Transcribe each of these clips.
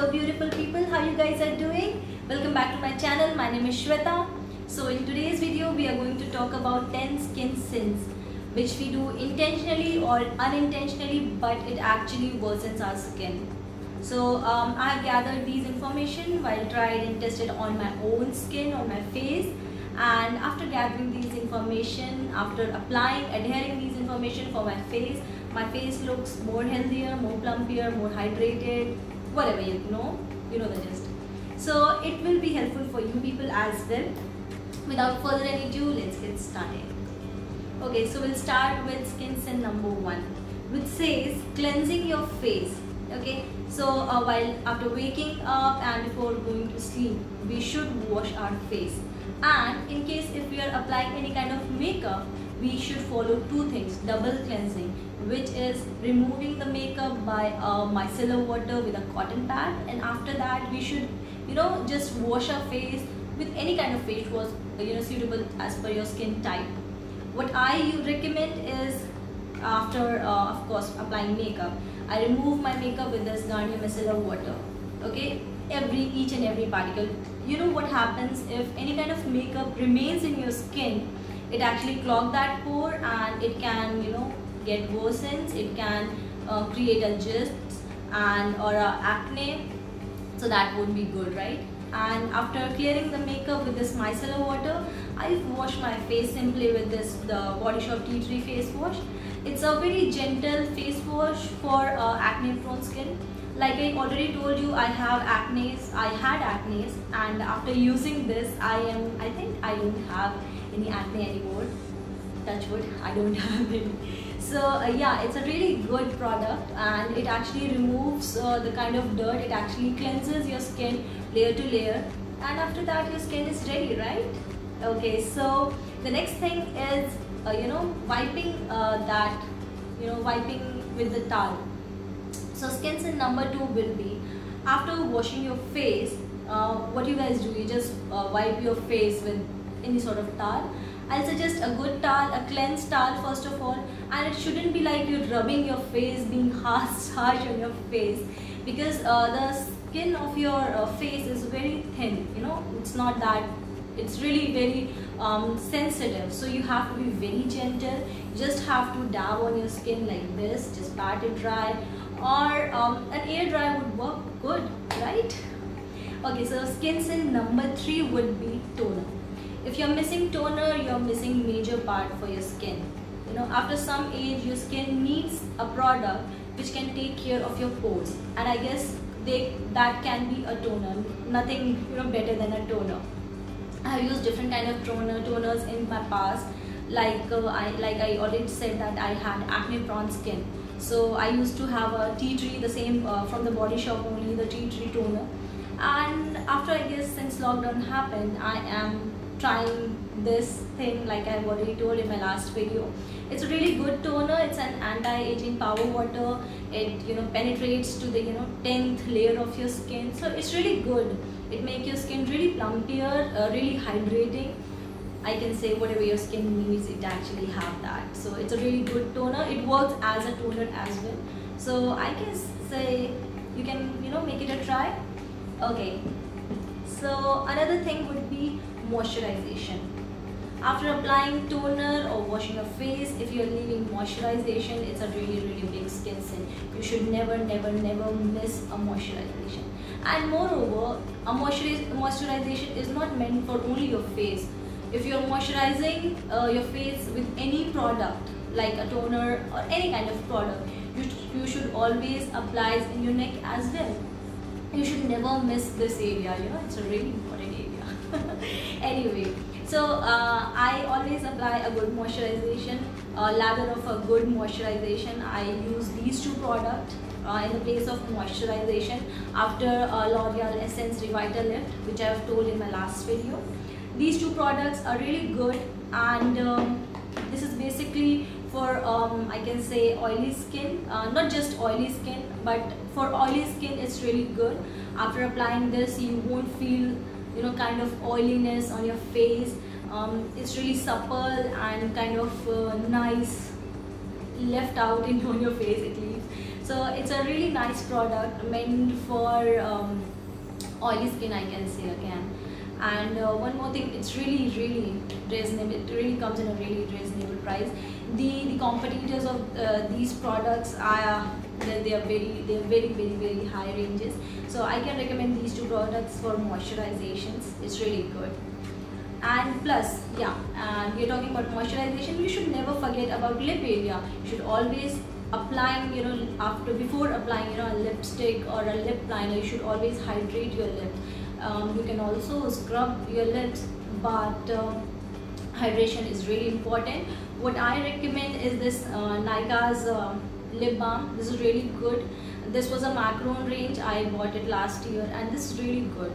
Hello beautiful people, how you guys are doing? Welcome back to my channel. My name is Shweta. So in today's video we are going to talk about 10 skin sins which we do intentionally or unintentionally, but it actually worsens our skin. So I have gathered these information while tried and tested on my own skin, on my face, and after gathering these information, after applying, adhering these information for my face looks more healthier, more plumpier, more hydrated, whatever you know the gist. So it will be helpful for you people as well. Without further ado, let's get started. Okay, so we'll start with skin sin number 1, which says cleansing your face. Okay, so while after waking up and before going to sleep, we should wash our face. And in case if we are applying any kind of makeup, we should follow two things: double cleansing, which is removing the makeup by micellar water with a cotton pad, and after that we should just wash our face with any kind of face wash suitable as per your skin type. What I recommend is after of course applying makeup, I remove my makeup with this Garnier micellar water. Okay, each and every particle. You know what happens if any kind of makeup remains in your skin? It actually clogs that pore and it can get worsens. It can create a gist and or a acne, so that won't be good, right? And after clearing the makeup with this micellar water, I wash my face simply with the Body Shop Tea Tree face wash. It's a very gentle face wash for acne prone skin. Like I already told you, I had acne, and after using this, I think I don't have any acne anymore. Touch wood, I don't have any. So yeah, it's a really good product, and it actually removes the kind of dirt. It actually cleanses your skin layer to layer, and after that your skin is ready, right? Okay, so the next thing is wiping wiping with the towel. So skin sin number 2 will be after washing your face. What you guys do, you just wipe your face with any sort of towel. I'll suggest a good towel, a cleansed towel first of all, and it shouldn't be like you're rubbing your face, being harsh on your face, because the skin of your face is very thin. It's not that, it's really very sensitive, so you have to be very gentle. You just have to dab on your skin like this, just pat it dry, or an air dry would work good, right? Okay, so skin sin number 3 would be toner. If you're missing toner, you're missing major part for your skin. After some age, your skin needs a product which can take care of your pores, and I guess that can be a toner. Nothing better than a toner. I have used different kind of toners in my past. Like I already said that I had acne prone skin, so I used to have a tea tree, the same from the Body Shop only, the tea tree toner. And after, I guess, since lockdown happened, I am trying this thing, like I've already told in my last video. It's a really good toner. It's an anti-aging power water. It penetrates to the 10th layer of your skin, so it's really good. It makes your skin really plumpier, really hydrating. I can say whatever your skin needs, it actually have that. So it's a really good toner. It works as a toner as well. So I can say you can make it a try. Okay. So another thing would be moisturization. After applying toner or washing your face, if you're leaving moisturization, it's a really big skin sin. You should never miss a moisturization. And moreover, a moisturization is not meant for only your face. If you're moisturizing your face with any product like a toner or any kind of product, you should always apply it in your neck as well. You should never miss this area. It's a really important area. Anyway, so I always apply a good moisturization, lather of a good moisturization. I use these two products in the place of moisturization after L'Oreal Essence Revitalift, which I have told in my last video. These two products are really good, and this is basically for I can say oily skin, not just oily skin, but for oily skin it's really good. After applying this, you won't feel kind of oiliness on your face. It's really supple and kind of nice, left out in on your face, it leaves. So it's a really nice product meant for oily skin, I can say again. And one more thing, it's really reasonable. It really comes in a really reasonable price. The competitors of these products are they are very high ranges. So I can recommend these two products for moisturizations. It's really good. And plus, yeah, and we're talking about moisturization, you should never forget about lip area. You should always applying, before applying, a lipstick or a lip liner, you should always hydrate your lips. You can also scrub your lips, but hydration is really important. What I recommend is this Nykaa's lip balm. This is really good. This was a Macaron range. I bought it last year, and this is really good.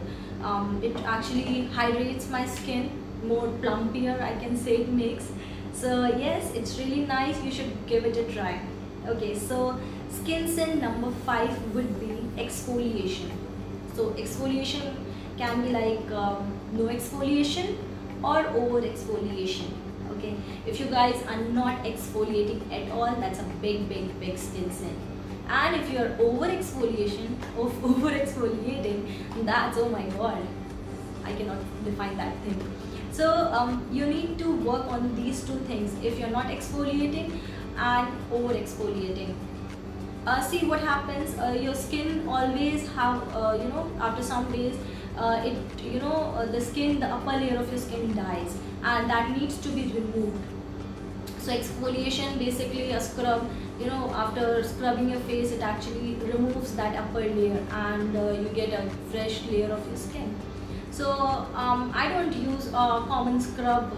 It actually hydrates my skin, more plumpier, I can say it makes. So yes, it's really nice. You should give it a try. Okay, so skin sin number 5 would be exfoliation. So exfoliation can be like no exfoliation or over exfoliation. Okay, if you guys are not exfoliating at all, that's a big skin sin. And if you're over exfoliating, that's, oh my god, I cannot define that thing. So you need to work on these two things. If you're not exfoliating and over exfoliating, see what happens. Your skin always have after some days the upper layer of your skin dies, and that needs to be removed. So exfoliation, basically a scrub, after scrubbing your face, it actually removes that upper layer, and you get a fresh layer of your skin. So I don't use a common scrub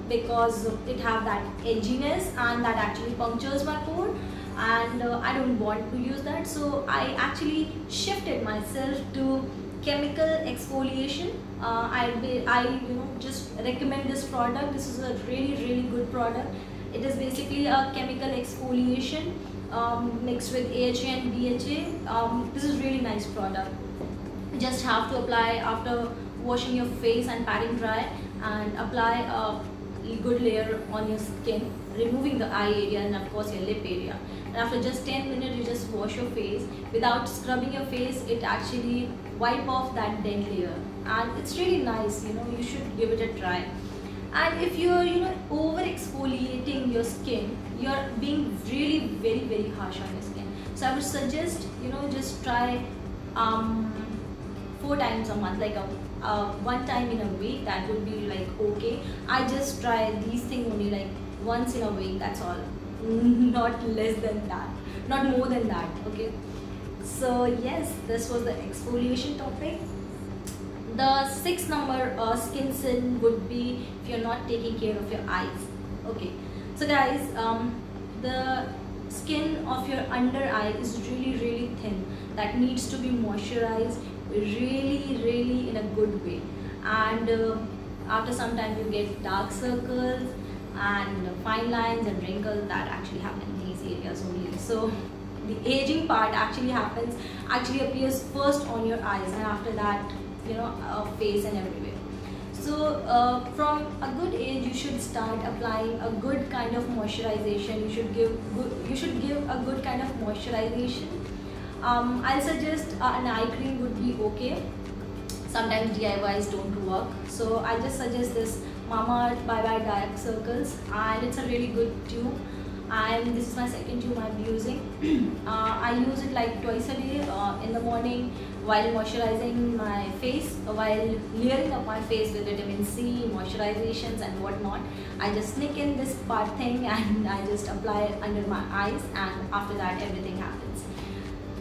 because it have that edginess, and that actually punctures my pore, and I don't want to use that. So I actually shifted myself to chemical exfoliation. I just recommend this product. This is a really good product. It is basically a chemical exfoliation mixed with AHA and BHA. This is really nice product. You just have to apply after washing your face and patting dry, and apply a good layer on your skin, removing the eye area and of course your lip area. And after just 10 minutes, you just wash your face without scrubbing your face. It actually wipe off that dead layer, and it's really nice. You should give it a try. And if you're over exfoliating your skin, you're being really very harsh on your skin. So I would suggest just try 4 times a month, like one time in a week. That would be like okay. I just try these things only like once in a week, that's all. Not less than that, not more than that. Okay, so yes, this was the exfoliation topic. The 6th number skin sin would be if you're not taking care of your eyes. Okay, so guys, the skin of your under eye is really thin. That needs to be moisturized really in a good way. And after some time, you get dark circles and fine lines and wrinkles that actually happen in these areas only. So the aging part actually appears first on your eyes, and after that face and everywhere. So from a good age, you should start applying a good kind of moisturization. You should give a good kind of moisturization. I'll suggest an eye cream would be okay. Sometimes DIYs don't work, so I just suggest this Mamaearth Bye Bye Dark Circles, and it's a really good tube. And this is my 2nd tube I'm using. I use it like twice a day, in the morning while moisturizing my face, while layering up my face with vitamin C, moisturizations and whatnot. I just sneak in this part thing and I just apply it under my eyes, and after that everything happens.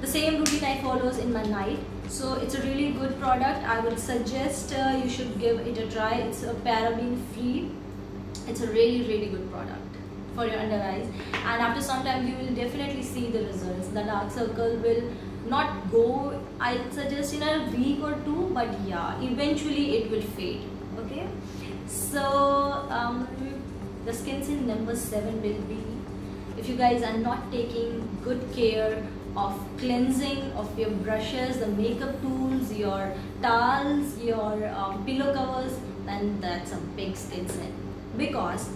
The same routine I follows in my night. So it's a really good product. I would suggest you should give it a try. It's a paraben free. It's a really good product for your under eyes, and after some time you will definitely see the results. The dark circle will not go, I suggest, in a week or 2, but yeah, eventually it will fade. Okay, so the skin sin number 7 will be if you guys are not taking good care of cleansing of your brushes, the makeup tools, your towels, your pillow covers, then that's a big skin sin. Because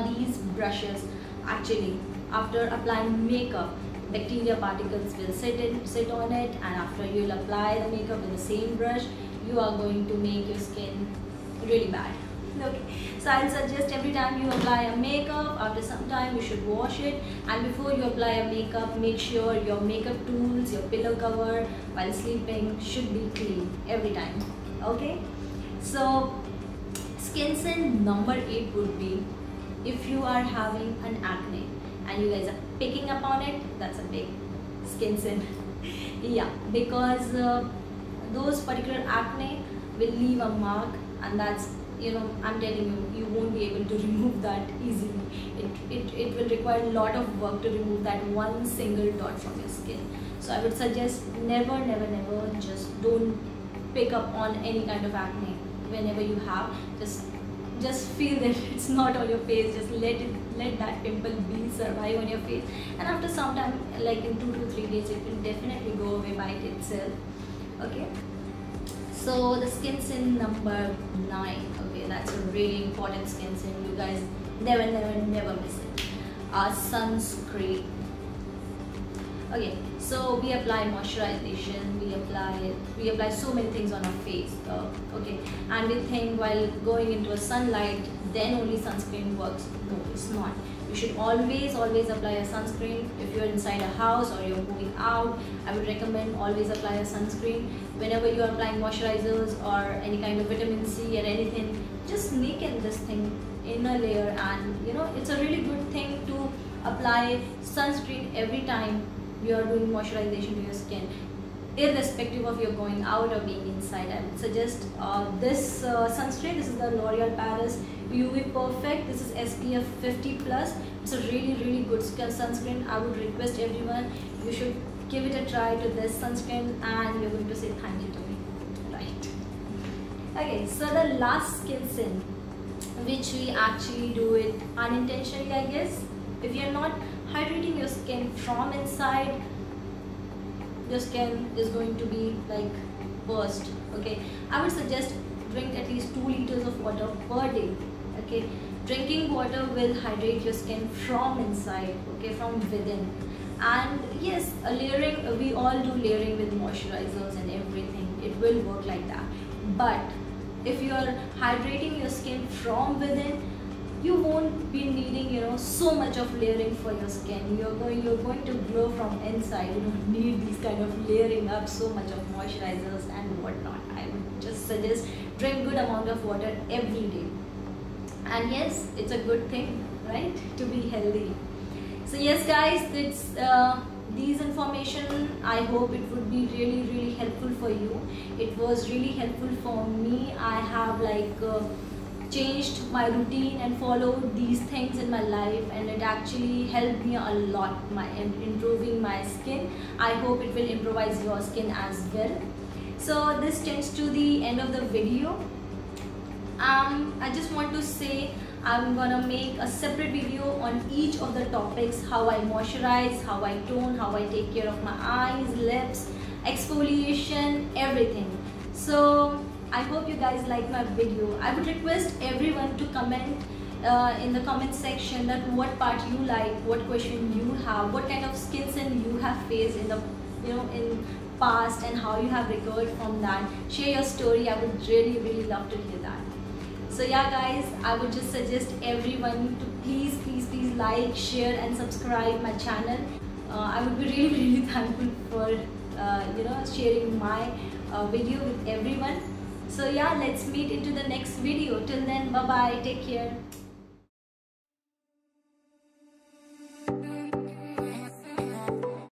these brushes actually after applying makeup. Bacteria particles will sit on it, and after you'll apply the makeup with the same brush, you are going to make your skin really bad. Okay, so I'll suggest every time you apply a makeup, after some time you should wash it, and before you apply a makeup, make sure your makeup tools, your pillow cover while sleeping should be clean every time. Okay, so skin sin number 8 would be if you are having an acne and you guys are picking up on it, that's a big skin sin. Yeah, because those particular acne will leave a mark, and that's, you know, I'm telling you, you won't be able to remove that easily. It will require a lot of work to remove that one single dot from your skin. So I would suggest never just don't pick up on any kind of acne. Whenever you have, just feel that it's not on your face, just let that pimple be survive on your face, and after some time, like in 2 to 3 days, it will definitely go away by itself. Okay, so the skin sin number 9, okay, that's a really important skin sin. You guys never miss it. Sunscreen. Okay, so we apply moisturization, we apply so many things on our face, okay, and we think while going into a sunlight then only sunscreen works. No, it's not. You should always apply a sunscreen. If you're inside a house or you're going out, I would recommend always apply a sunscreen. Whenever you are applying moisturizers or any kind of vitamin C or anything, just make it this thing inner layer, and you know, it's a really good thing to apply sunscreen every time you are doing moisturization to your skin, irrespective of you're going out or being inside. I would suggest this sunscreen. This is the L'Oreal Paris UV Perfect. This is SPF 50 plus. It's a really good sunscreen. I would request everyone, you should give it a try to this sunscreen, and you're going to say thank you to me, right? Okay, so the last skin sin, which we actually do it unintentionally, I guess. If you're not hydrating your skin from inside, your skin is going to be like burst. Okay, I would suggest drink at least 2 liters of water per day. Okay, drinking water will hydrate your skin from inside, okay, from within. And yes, a layering, we all do layering with moisturizers and everything, it will work like that. But if you are hydrating your skin from within, you won't be needing, you know, so much of layering for your skin. You're going to glow from inside. You don't need these kind of layering up so much of moisturizers and whatnot. I would just suggest drink good amount of water every day. And yes, it's a good thing, right, to be healthy. So yes guys, it's these information, I hope it would be really helpful for you. It was really helpful for me. I have like changed my routine and followed these things in my life, and it actually helped me a lot in improving my skin. I hope it will improvise your skin as well. So this tends to the end of the video. I just want to say I'm gonna make a separate video on each of the topics: how I moisturize, how I tone, how I take care of my eyes, lips, exfoliation, everything. So I hope you guys like my video. I would request everyone to comment in the comment section that what part you like, what question you have, what kind of skin sin you have faced in the, you know, in past, and how you have recovered from that. Share your story. I would really love to hear that. So yeah guys, I would just suggest everyone to please like, share and subscribe my channel. I would be really thankful for you know, sharing my video with everyone. So yeah, let's meet into the next video. Till then, bye bye, take care.